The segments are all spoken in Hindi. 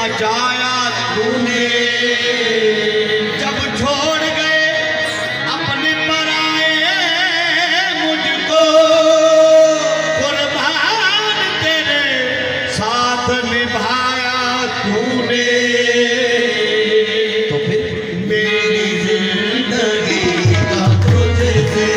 बचाया तूने, जब छोड़ गए अपने पराए मुझको, कुर्बान तेरे साथ निभाया तूने। तो फिर मेरी जिंदगी का तुझसे,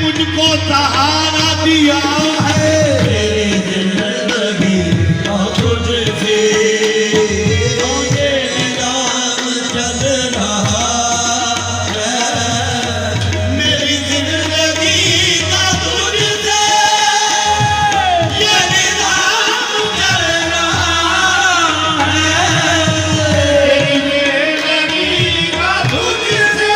मुझको सहारा दिया है। मेरी जिंदगी का तुझसे ये नाम चल रहा है। मेरी जिंदगी का तुझसे ये नाम चल रहा है। मेरी जिंदगी का तुझसे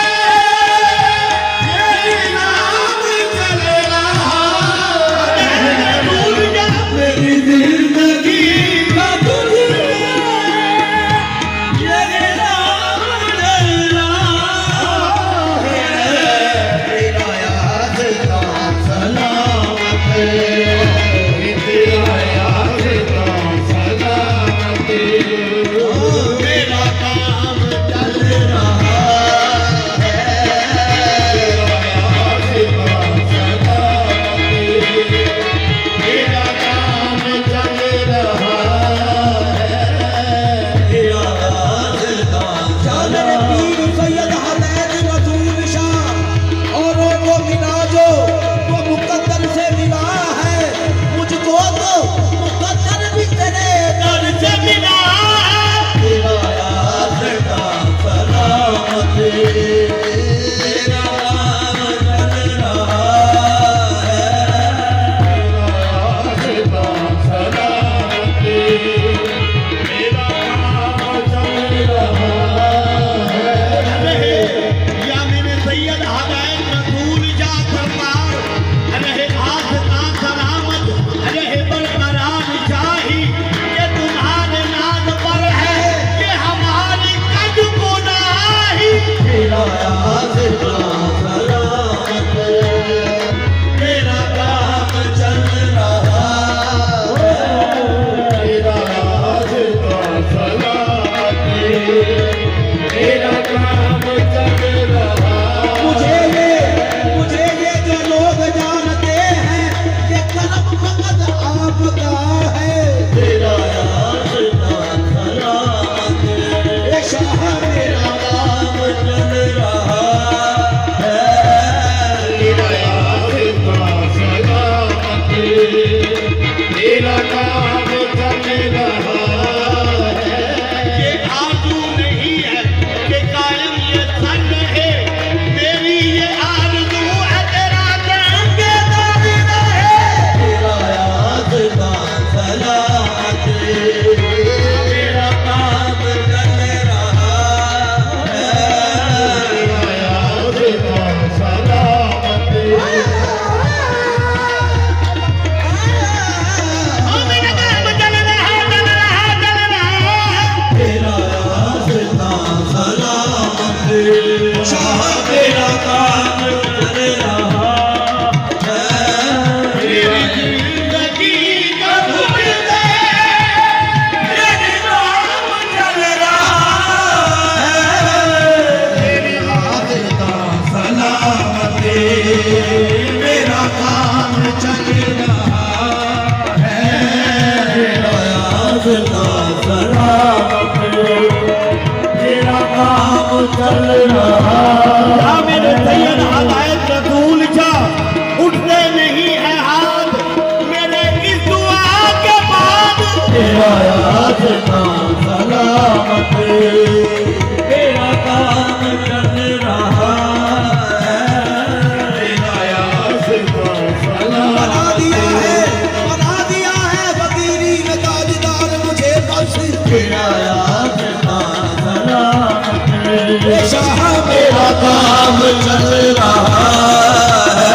सलामती। तेरा काम चल रहा है।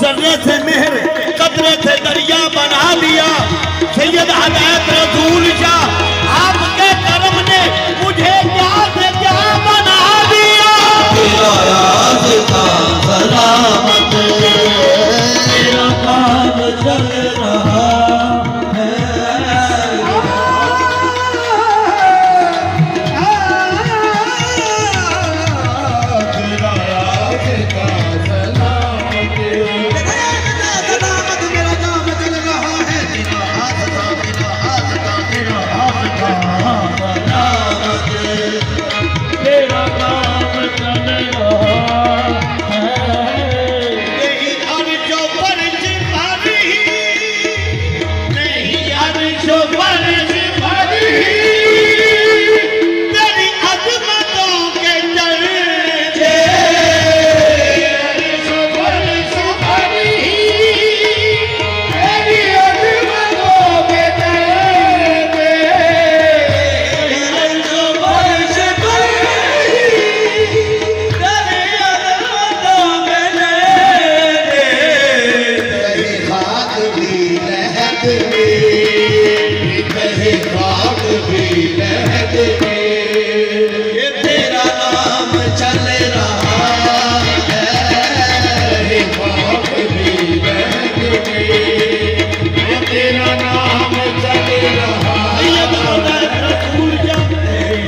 जर्रे से मेहर कतरे से दरिया बना दिया सैयद हदायत रसूल शाह आपके करम ने मुझे क्या से क्या बना दिया। तेरा याद का सलामत तेरा काम चल रहा है। तेरा याद का सलामत मेरा काम चल रहा है। तेरा हाथ का तेरा हाथ का तेरा हाथ का सलामत तेरा काम चल रहा है। नहीं अर्शो फर्श भरी नहीं अर्शो फर्श भरी तेरी अजमतों के चर्चे अर्शो फर्श भरी तेरी अजमतों के चलते। अर्शो फर्श भरी तेरी अजमतों के चलते। कहीं खाक भी लहक में कहीं खाक भी लहक में ये तेरा नाम चल रहा है। कहीं खाक भी लहक में ये तेरा नाम चल रहा सैयद हदायत रसूल शाह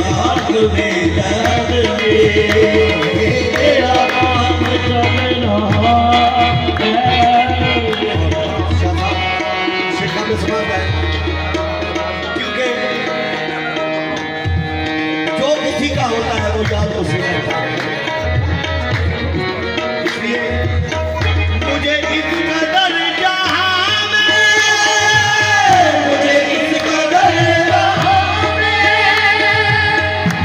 खाक भी लहक में तेरा नाम चल रहा है। क्योंकि जो किसी का होता है वो याद उसी का होता है। इसलिए मुझे इस कदर जहां में मुझे इस कदर जहां में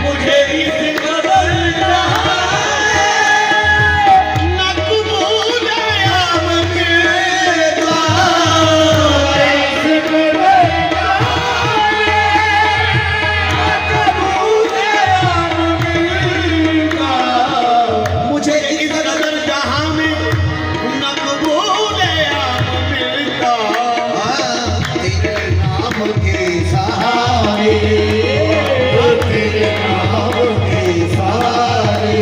मुझे इस कदर जहां में न कबूल आम मिलता इस कदर जहां में कबूल आम मिलता। मुझे इस कदर जहां में न कबूल आम मिलता। तेरे नाम के सहारे तेरे नाम के सहारे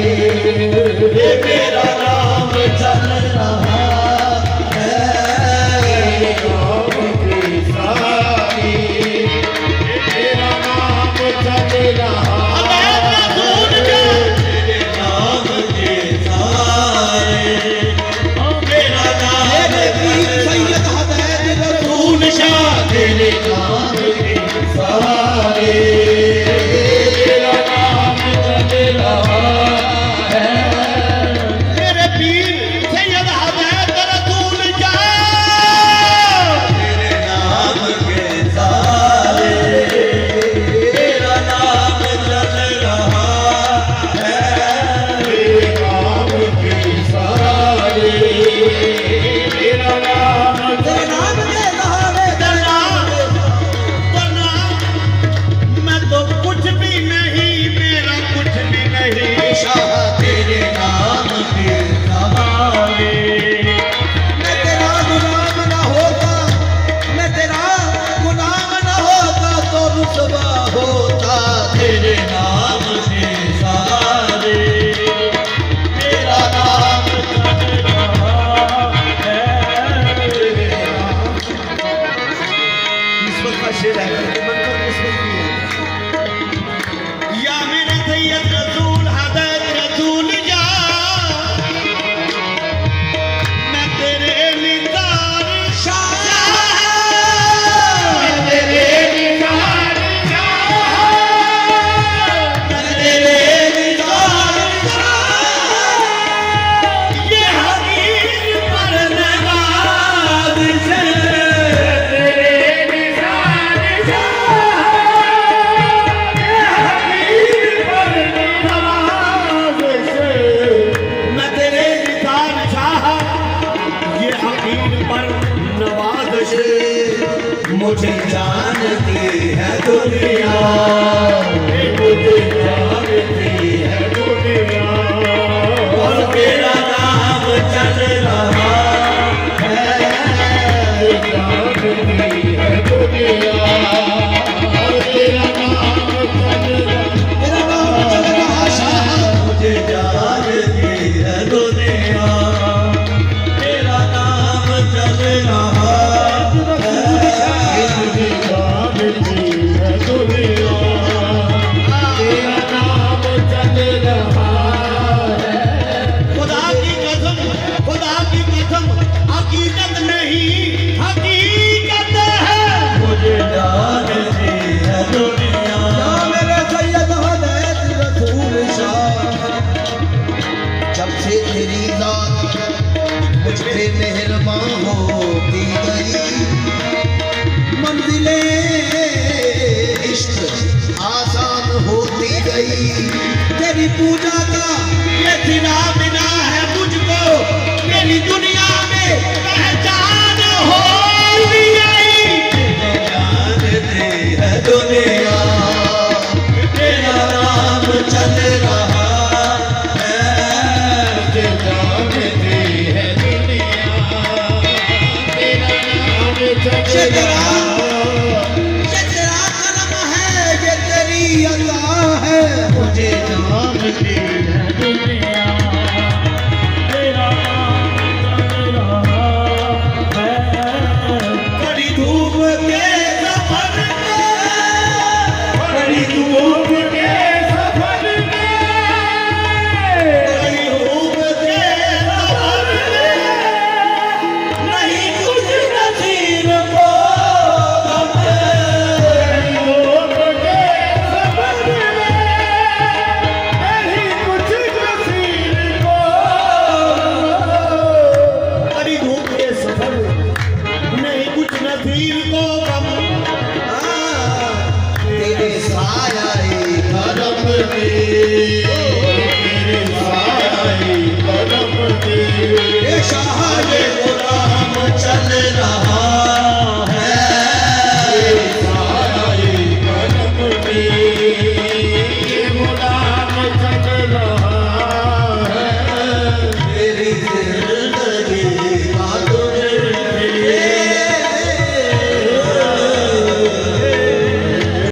ये मेरा नाम चल रहा है। तेरे नाम के सहारे ये मेरा नाम चल रहा हदायत रसूल तेरे नाम के सहारे मेरा नाम सैयद हदायत रसूल शाह तेरे नाम के सहारे तेरा नाम चल रहा है। मेरे पीर सैयद हदायत रसूल शाह तेरे नाम के सहारे तेरा नाम चल रहा है। तेरे नाम के सहारे तेरा नाम वरना मैं तो कुछ भी नहीं मेरा कुछ भी नहीं। शाह तेरे नाम के सहारे मैं तेरा गुलाम न होता मैं तेरा गुलाम न होता तो रुसवा होता। तेरे नाम के सहारे तेरा नाम चल रहा है। किस्मत का शेर है मन पर किस्मत नहीं है। या मेरे सैयद रसूल हदायत रसूल जा मैं तेरे निसार शाह तेरे निसार शाह तेरे निसार शाह ये हकीर पर नवाज से तेरे निसार शाह ये हकीर पर गई। तेरी पूजा का ये सिला मिला है मुझको, मेरी दुनिया में पहचान हो गई। जानती है दुनिया, तेरा नाम चल रहा है। जानती है दुनिया, तेरा नाम चल रहा है। ये तेरा कर्म है, ये तेरी अता है। मुझे जानती